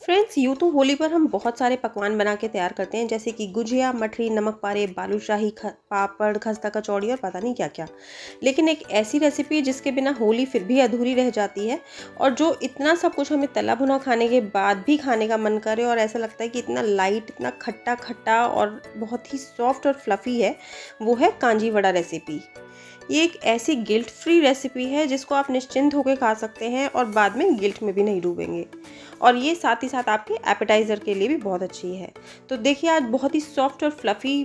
Friends, यूँ तो होली पर हम बहुत सारे पकवान बना के तैयार करते हैं, जैसे कि गुजिया, मठरी, नमक पारे, बालूशाही, पापड़, खस्ता कचौड़ी और पता नहीं क्या क्या। लेकिन एक ऐसी रेसिपी जिसके बिना होली फिर भी अधूरी रह जाती है, और जो इतना सब कुछ हमें तला भुना खाने के बाद भी खाने का मन करे और ऐसा लगता है कि इतना लाइट, इतना खट्टा खट्टा और बहुत ही सॉफ्ट और फ्लफ़ी है, वो है कांजी वड़ा रेसिपी। ये एक ऐसी गिल्ट फ्री रेसिपी है जिसको आप निश्चिंत होकर खा सकते हैं और बाद में गिल्ट में भी नहीं डूबेंगे। और ये साथ ही साथ आपके एपेटाइज़र के लिए भी बहुत अच्छी है। तो देखिए, आज बहुत ही सॉफ्ट और फ्लफ़ी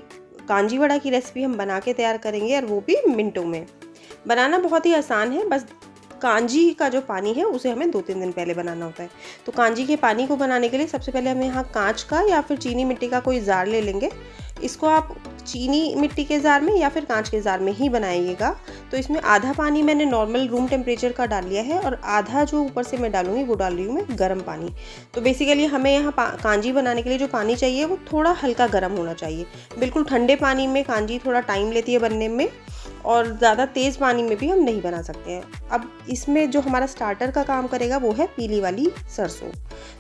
कांजी वड़ा की रेसिपी हम बना के तैयार करेंगे, और वो भी मिनटों में। बनाना बहुत ही आसान है, बस कांजी का जो पानी है उसे हमें 2-3 दिन पहले बनाना होता है। तो कांजी के पानी को बनाने के लिए सबसे पहले हमें यहाँ कांच का या फिर चीनी मिट्टी का कोई जार ले लेंगे। इसको आप चीनी मिट्टी के जार में या फिर कांच के जार में ही बनाइएगा। तो इसमें आधा पानी मैंने नॉर्मल रूम टेम्परेचर का डाल लिया है, और आधा जो ऊपर से मैं डालूंगी वो डाल रही हूँ मैं गर्म पानी। तो बेसिकली हमें यहाँ कांजी बनाने के लिए जो पानी चाहिए वो थोड़ा हल्का गर्म होना चाहिए। बिल्कुल ठंडे पानी में कांजी थोड़ा टाइम लेती है बनने में, और ज़्यादा तेज़ पानी में भी हम नहीं बना सकते हैं। अब इसमें जो हमारा स्टार्टर का काम करेगा वो है पीली वाली सरसों।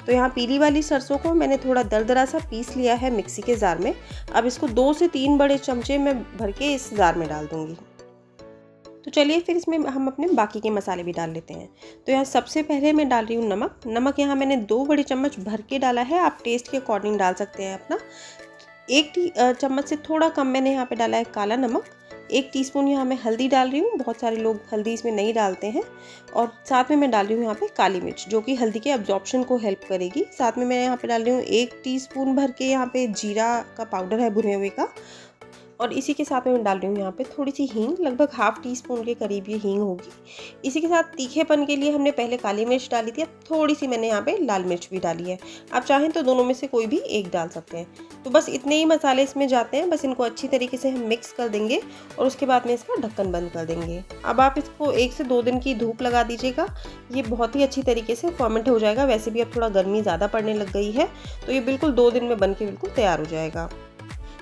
तो यहाँ पीली वाली सरसों को मैंने थोड़ा दरदरा सा पीस लिया है मिक्सी के जार में। अब इसको 2 से 3 बड़े चमचे में भर के इस जार में डाल दूँगी। तो चलिए फिर इसमें हम अपने बाकी के मसाले भी डाल लेते हैं। तो यहाँ सबसे पहले मैं डाल रही हूँ नमक। नमक यहाँ मैंने 2 बड़े चम्मच भर के डाला है, आप टेस्ट के अकॉर्डिंग डाल सकते हैं अपना। 1 चम्मच से थोड़ा कम मैंने यहाँ पे डाला है काला नमक। 1 टीस्पून यहाँ मैं हल्दी डाल रही हूँ, बहुत सारे लोग हल्दी इसमें नहीं डालते हैं। और साथ में मैं डाल रही हूँ यहाँ पे काली मिर्च, जो कि हल्दी के अब्जॉर्प्शन को हेल्प करेगी। साथ में मैं यहाँ पे डाल रही हूँ 1 टीस्पून भर के यहाँ पे जीरा का पाउडर है भुने हुए का। और इसी के साथ में मैं डाल रही हूँ यहाँ पे थोड़ी सी हींग, लगभग ½ टीस्पून के करीब ये हींग होगी। इसी के साथ तीखेपन के लिए हमने पहले काली मिर्च डाली थी, अब थोड़ी सी मैंने यहाँ पे लाल मिर्च भी डाली है। आप चाहें तो दोनों में से कोई भी एक डाल सकते हैं। तो बस इतने ही मसाले इसमें जाते हैं, बस इनको अच्छी तरीके से हम मिक्स कर देंगे और उसके बाद में इसका ढक्कन बंद कर देंगे। अब आप इसको 1 से 2 दिन की धूप लगा दीजिएगा, ये बहुत ही अच्छी तरीके से फर्मेंट हो जाएगा। वैसे भी अब थोड़ा गर्मी ज़्यादा पड़ने लग गई है, तो ये बिल्कुल 2 दिन में बन के बिल्कुल तैयार हो जाएगा।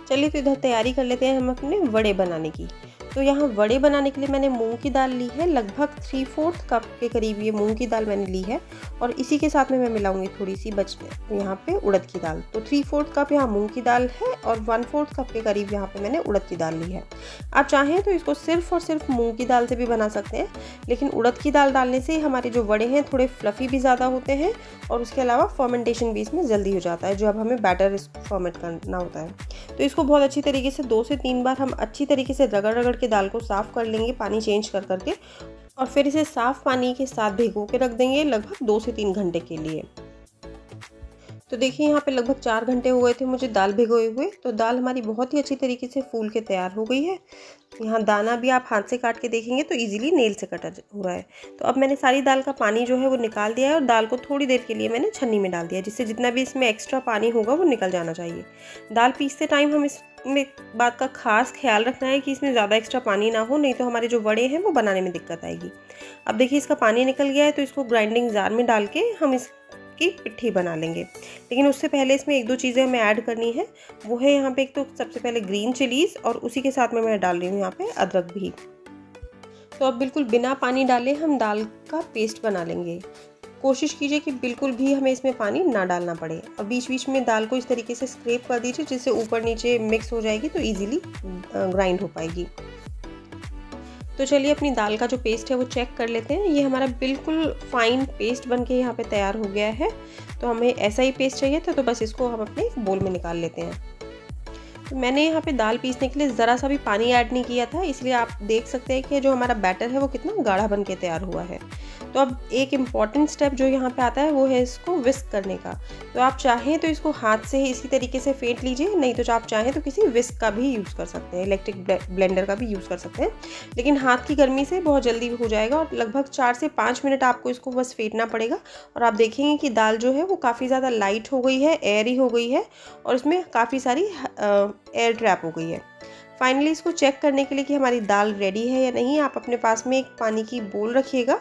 चलिए तो इधर तैयारी कर लेते हैं हम अपने वड़े बनाने की। तो यहाँ वड़े बनाने के लिए मैंने मूंग की दाल ली है, लगभग 3/4 कप के करीब ये मूंग की दाल मैंने ली है। और इसी के साथ में मैं मिलाऊंगी थोड़ी सी यहाँ पे उड़द की दाल। तो 3/4 कप यहाँ मूंग की दाल है और 1/4 कप के करीब यहाँ पे मैंने उड़द की दाल ली है। आप चाहें तो इसको सिर्फ और सिर्फ मूंग की दाल से भी बना सकते हैं, लेकिन उड़द की दाल डालने से हमारे जो वड़े हैं थोड़े फ्लफ़ी भी ज़्यादा होते हैं, और उसके अलावा फर्मेंटेशन भी इसमें जल्दी हो जाता है, जो अब हमें बैटर फर्मेंट करना होता है। तो इसको बहुत अच्छी तरीके से 2 से 3 बार हम अच्छी तरीके से रगड़ रगड़ के दाल को साफ़ कर लेंगे, पानी चेंज कर करके, और फिर इसे साफ़ पानी के साथ भिगो के रख देंगे लगभग 2 से 3 घंटे के लिए। तो देखिए, यहाँ पे लगभग 4 घंटे हो गए थे मुझे दाल भिगोए हुए। तो दाल हमारी बहुत ही अच्छी तरीके से फूल के तैयार हो गई है। यहाँ दाना भी आप हाथ से काट के देखेंगे तो इजीली नेल से कटा हो रहा है। तो अब मैंने सारी दाल का पानी जो है वो निकाल दिया है, और दाल को थोड़ी देर के लिए मैंने छन्नी में डाल दिया, जिससे जितना भी इसमें एक्स्ट्रा पानी होगा वो निकल जाना चाहिए। दाल पीसते टाइम हम इसमें बात का खास ख्याल रखना है कि इसमें ज़्यादा एक्स्ट्रा पानी ना हो, नहीं तो हमारे जो वड़े हैं वो बनाने में दिक्कत आएगी। अब देखिए, इसका पानी निकल गया है, तो इसको ग्राइंडिंग जार में डाल के हम की पिट्ठी बना लेंगे। लेकिन उससे पहले इसमें 1-2 चीज़ें हमें ऐड करनी है। वो है यहाँ पे एक तो सबसे पहले ग्रीन चिलीज़, और उसी के साथ में मैं डाल रही हूँ यहाँ पे अदरक भी। तो अब बिल्कुल बिना पानी डाले हम दाल का पेस्ट बना लेंगे। कोशिश कीजिए कि बिल्कुल भी हमें इसमें पानी ना डालना पड़े, और बीच बीच में दाल को इस तरीके से स्क्रैप कर दीजिए, जिससे ऊपर नीचे मिक्स हो जाएगी, तो ईजिली ग्राइंड हो पाएगी। तो चलिए अपनी दाल का जो पेस्ट है वो चेक कर लेते हैं। ये हमारा बिल्कुल फाइन पेस्ट बनके यहाँ पे तैयार हो गया है। तो हमें ऐसा ही पेस्ट चाहिए था, तो बस इसको हम अपने बोल में निकाल लेते हैं। तो मैंने यहाँ पे दाल पीसने के लिए ज़रा सा भी पानी ऐड नहीं किया था, इसलिए आप देख सकते हैं कि जो हमारा बैटर है वो कितना गाढ़ा बन के तैयार हुआ है। तो अब एक इम्पॉर्टेंट स्टेप जो यहाँ पे आता है वो है इसको विस्क करने का। तो आप चाहें तो इसको हाथ से ही इसी तरीके से फेंट लीजिए, नहीं तो आप चाहें तो किसी विस्क का भी यूज़ कर सकते हैं, इलेक्ट्रिक ब्लेंडर का भी यूज़ कर सकते हैं। लेकिन हाथ की गर्मी से बहुत जल्दी हो जाएगा, और लगभग 4 से 5 मिनट आपको इसको बस फेंटना पड़ेगा। और आप देखेंगे कि दाल जो है वो काफ़ी ज़्यादा लाइट हो गई है, एयरी हो गई है, और इसमें काफ़ी सारी एयर ट्रैप हो गई है। फाइनली इसको चेक करने के लिए कि हमारी दाल रेडी है या नहीं, आप अपने पास में एक पानी की बोल रखिएगा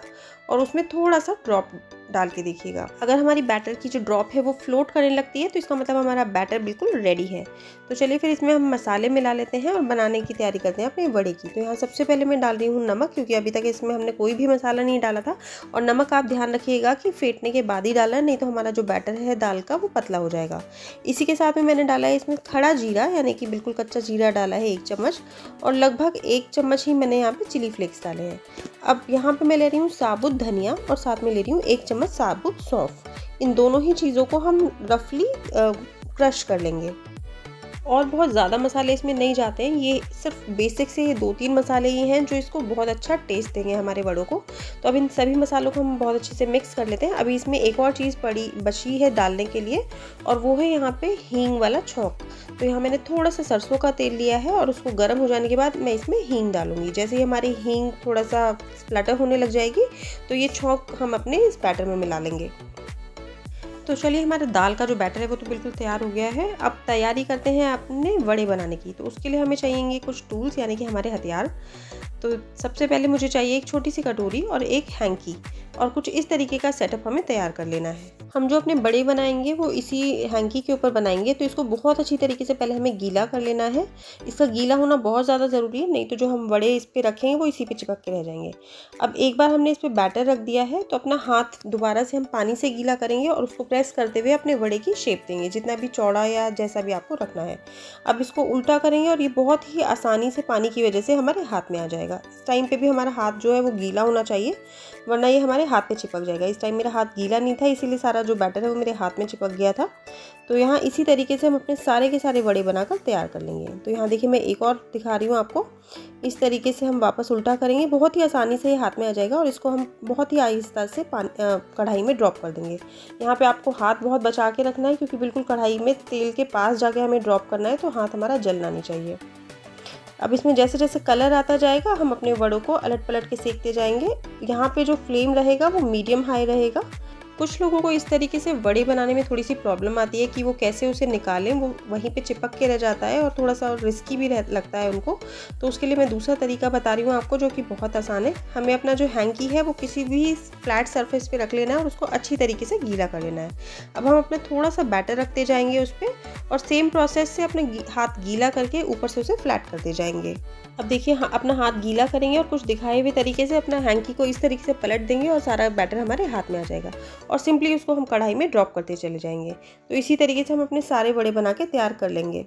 और उसमें थोड़ा सा ड्रॉप डाल के देखिएगा। अगर हमारी बैटर की जो ड्रॉप है वो फ्लोट करने लगती है तो इसका मतलब हमारा बैटर बिल्कुल रेडी है। तो चलिए फिर इसमें हम मसाले मिला लेते हैं और बनाने की तैयारी करते हैं अपने वड़े की। तो यहाँ सबसे पहले मैं डाल रही हूँ नमक, क्योंकि अभी तक इसमें हमने कोई भी मसाला नहीं डाला था। और नमक आप ध्यान रखिएगा कि फेंटने के बाद ही डालना, नहीं तो हमारा जो बैटर है दाल का वो पतला हो जाएगा। इसी के साथ में मैंने डाला है इसमें खड़ा जीरा, यानी कि बिल्कुल कच्चा जीरा डाला है 1 चम्मच, और लगभग 1 चम्मच ही मैंने यहाँ पे चिली फ्लेक्स डाले हैं। अब यहाँ पे मैं ले रही हूँ साबुत धनिया और साथ में ले रही हूँ 1 चम्मच साबुत सौंफ। इन दोनों ही चीज़ों को हम रफली क्रश कर लेंगे। और बहुत ज़्यादा मसाले इसमें नहीं जाते हैं, ये सिर्फ बेसिक से ये 2-3 मसाले ही हैं जो इसको बहुत अच्छा टेस्ट देंगे हमारे वड़ों को। तो अब इन सभी मसालों को हम बहुत अच्छे से मिक्स कर लेते हैं। अभी इसमें एक और चीज़ बची है डालने के लिए, और वो है यहाँ पे हींग वाला छौंक। तो यहाँ मैंने थोड़ा सा सरसों का तेल लिया है और उसको गर्म हो जाने के बाद मैं इसमें हींग डालूंगी। जैसे ही हमारी हींग थोड़ा सा स्प्लटर होने लग जाएगी तो ये छौंक हम अपने इस बैटर में मिला लेंगे। तो चलिए हमारे दाल का जो बैटर है वो तो बिल्कुल तैयार हो गया है। अब तैयारी करते हैं अपने वड़े बनाने की। तो उसके लिए हमें चाहिए कुछ टूल्स, यानी कि हमारे हथियार। तो सबसे पहले मुझे चाहिए एक छोटी सी कटोरी और एक हैंकी, और कुछ इस तरीके का सेटअप हमें तैयार कर लेना है। हम जो अपने बड़े बनाएंगे वो इसी हैंकी के ऊपर बनाएंगे, तो इसको बहुत अच्छी तरीके से पहले हमें गीला कर लेना है। इसका गीला होना बहुत ज़्यादा ज़रूरी है, नहीं तो जो हम बड़े इस पर रखेंगे वो इसी पे चिपक के रह जाएंगे। अब एक बार हमने इस पर बैटर रख दिया है तो अपना हाथ दोबारा से हम पानी से गीला करेंगे और उसको प्रेस करते हुए अपने वड़े की शेप देंगे, जितना भी चौड़ा या जैसा भी आपको रखना है। अब इसको उल्टा करेंगे और ये बहुत ही आसानी से पानी की वजह से हमारे हाथ में आ जाएगा। इस टाइम पे भी हमारा हाथ जो है वो गीला होना चाहिए, वरना ये हमारे हाथ पे चिपक जाएगा। इस टाइम मेरा हाथ गीला नहीं था, इसीलिए सारा जो बैटर है वो मेरे हाथ में चिपक गया था। तो यहाँ इसी तरीके से हम अपने सारे के सारे वड़े बनाकर तैयार कर लेंगे। तो यहाँ देखिए मैं एक और दिखा रही हूँ आपको। इस तरीके से हम वापस उल्टा करेंगे, बहुत ही आसानी से ये हाथ में आ जाएगा, और इसको हम बहुत ही आहिस्ता से कढ़ाई में ड्रॉप कर देंगे। यहाँ पे आपको हाथ बहुत बचा के रखना है, क्योंकि बिल्कुल कढ़ाई में तेल के पास जाके हमें ड्रॉप करना है, तो हाथ हमारा जलना नहीं चाहिए। अब इसमें जैसे जैसे कलर आता जाएगा हम अपने वड़ों को अलट पलट के सेकते जाएंगे। यहाँ पे जो फ्लेम रहेगा वो मीडियम हाई रहेगा। कुछ लोगों को इस तरीके से वड़े बनाने में थोड़ी सी प्रॉब्लम आती है कि वो कैसे उसे निकालें, वो वहीं पे चिपक के रह जाता है और थोड़ा सा रिस्की भी लगता है उनको। तो उसके लिए मैं दूसरा तरीका बता रही हूँ आपको, जो कि बहुत आसान है। हमें अपना जो हैंकी है वो किसी भी फ्लैट सरफेस पे रख लेना है और उसको अच्छी तरीके से गीला कर लेना है। अब हम अपना थोड़ा सा बैटर रखते जाएंगे उस पर, और सेम प्रोसेस से अपने हाथ गीला करके ऊपर से उसे फ्लैट करते जाएंगे। अब देखिए अपना हाथ गीला करेंगे और कुछ दिखाए हुए तरीके से अपना हैंकी को इस तरीके से पलट देंगे और सारा बैटर हमारे हाथ में आ जाएगा, और सिंपली उसको हम कढ़ाई में ड्रॉप करते चले जाएंगे। तो इसी तरीके से हम अपने सारे वड़े बना के तैयार कर लेंगे।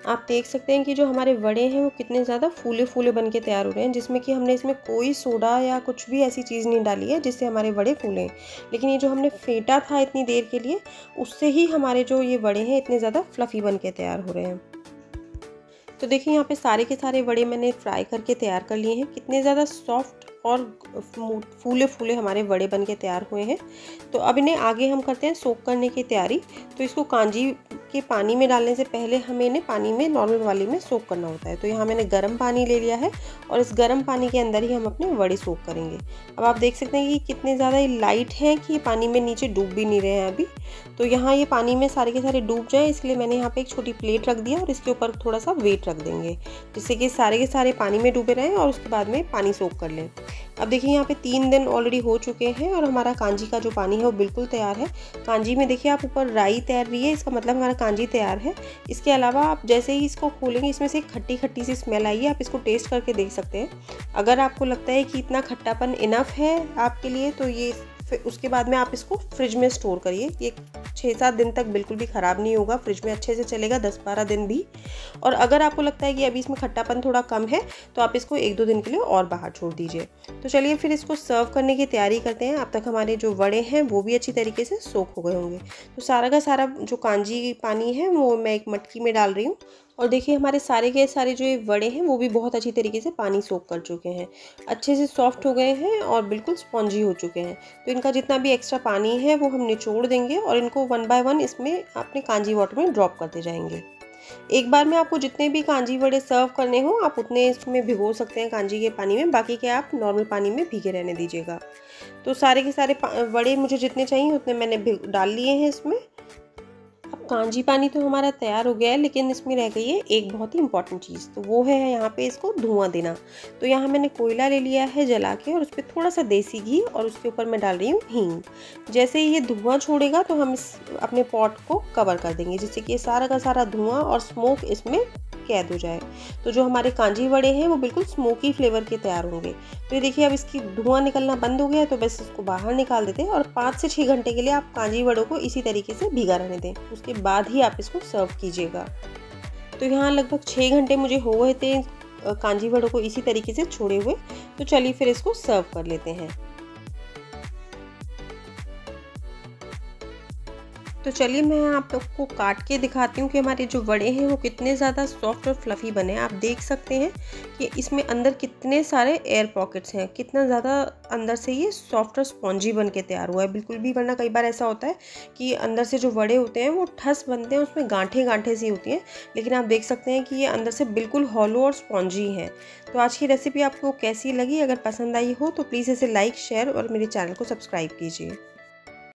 आप देख सकते हैं कि जो हमारे वड़े हैं वो कितने ज़्यादा फूले फूले बन के तैयार हो रहे हैं, जिसमें कि हमने इसमें कोई सोडा या कुछ भी ऐसी चीज़ नहीं डाली है जिससे हमारे वड़े फूलें। लेकिन ये जो हमने फेंटा था इतनी देर के लिए, उससे ही हमारे जो ये वड़े हैं इतने ज़्यादा फ्लफ़ी बन के तैयार हो रहे हैं। तो देखिए यहाँ पे सारे के सारे वड़े मैंने फ्राई करके तैयार कर लिए हैं। कितने ज़्यादा सॉफ्ट और फूले फूले हमारे वड़े बन के तैयार हुए हैं। तो अब इन्हें आगे हम करते हैं सोक करने की तैयारी। तो इसको कांजी के पानी में डालने से पहले हमें इन्हें पानी में नॉर्मल वाली में सोक करना होता है। तो यहाँ मैंने गर्म पानी ले लिया है और इस गर्म पानी के अंदर ही हम अपने वड़े सोक करेंगे। अब आप देख सकते हैं कि कितने ज़्यादा ये लाइट हैं कि ये पानी में नीचे डूब भी नहीं रहे हैं अभी। तो यहाँ ये पानी में सारे के सारे डूब जाएँ, इसलिए मैंने यहाँ पे एक छोटी प्लेट रख दिया और इसके ऊपर थोड़ा सा वेट रख देंगे, जिससे कि सारे के सारे पानी में डूबे रहें और उसके बाद में पानी सोक कर लें। अब देखिए यहाँ पे 3 दिन ऑलरेडी हो चुके हैं और हमारा कांजी का जो पानी है वो बिल्कुल तैयार है। कांजी में देखिए आप ऊपर राई तैर रही है, इसका मतलब हमारा कांजी तैयार है। इसके अलावा आप जैसे ही इसको खोलेंगे इसमें से खट्टी खट्टी सी स्मेल आई है, आप इसको टेस्ट करके देख सकते हैं। अगर आपको लगता है कि इतना खट्टापन इनफ है आपके लिए, तो ये फिर उसके बाद में आप इसको फ्रिज में स्टोर करिए। ये 6-7 दिन तक बिल्कुल भी ख़राब नहीं होगा, फ्रिज में अच्छे से चलेगा, 10-12 दिन भी। और अगर आपको लगता है कि अभी इसमें खट्टापन थोड़ा कम है तो आप इसको 1-2 दिन के लिए और बाहर छोड़ दीजिए। तो चलिए फिर इसको सर्व करने की तैयारी करते हैं। अब तक हमारे जो वड़े हैं वो भी अच्छी तरीके से सोख हो गए होंगे। तो सारा का सारा जो कांजी पानी है वो मैं एक मटकी में डाल रही हूँ, और देखिए हमारे सारे के सारे जो ये वड़े हैं वो भी बहुत अच्छी तरीके से पानी सोख कर चुके हैं, अच्छे से सॉफ्ट हो गए हैं और बिल्कुल स्पॉन्जी हो चुके हैं। तो इनका जितना भी एक्स्ट्रा पानी है वो हम निचोड़ देंगे और इनको 1 बाय 1 इसमें अपने कांजी वाटर में ड्रॉप करते जाएंगे। एक बार में आपको जितने भी कांजी वड़े सर्व करने हो आप उतने इसमें भिगो सकते हैं कांजी के पानी में, बाकी के आप नॉर्मल पानी में भीगे रहने दीजिएगा। तो सारे के सारे वड़े मुझे जितने चाहिए उतने मैंने डाल लिए हैं इसमें। अब कांजी पानी तो हमारा तैयार हो गया है, लेकिन इसमें रह गई है एक बहुत ही इंपॉर्टेंट चीज़, तो वो है यहाँ पे इसको धुआं देना। तो यहाँ मैंने कोयला ले लिया है जला के और उस पर थोड़ा सा देसी घी और उसके ऊपर मैं डाल रही हूँ हींग। जैसे ही ये धुआं छोड़ेगा तो हम इस अपने पॉट को कवर कर देंगे, जिससे कि ये सारा का सारा धुआं और स्मोक इसमें कैद हो जाए। तो जो हमारे कांजी वड़े हैं वो बिल्कुल स्मोकी फ्लेवर के तैयार होंगे। तो ये देखिए अब इसकी धुआं निकलना बंद हो गया, तो बस इसको बाहर निकाल देते हैं और 5 से 6 घंटे के लिए आप कांजी वड़ों को इसी तरीके से भीगा रहने दें। उसके बाद ही आप इसको सर्व कीजिएगा। तो यहाँ लगभग 6 घंटे मुझे हो गए थे कांजी वड़ों को इसी तरीके से छोड़े हुए। तो चलिए फिर इसको सर्व कर लेते हैं। तो चलिए मैं आप लोग काट के दिखाती हूँ कि हमारे जो वड़े हैं वो कितने ज़्यादा सॉफ्ट और फ्लफ़ी बने हैं। आप देख सकते हैं कि इसमें अंदर कितने सारे एयर पॉकेट्स हैं, कितना ज़्यादा अंदर से ये सॉफ्ट और स्पॉन्जी बन के तैयार हुआ है बिल्कुल भी। वरना कई बार ऐसा होता है कि अंदर से जो वड़े होते हैं वो ठस बनते हैं, उसमें गांठें गांठें सी होती हैं, लेकिन आप देख सकते हैं कि ये अंदर से बिल्कुल हॉलो और स्पॉन्जी हैं। तो आज की रेसिपी आपको कैसी लगी? अगर पसंद आई हो तो प्लीज़ इसे लाइक, शेयर और मेरे चैनल को सब्सक्राइब कीजिए।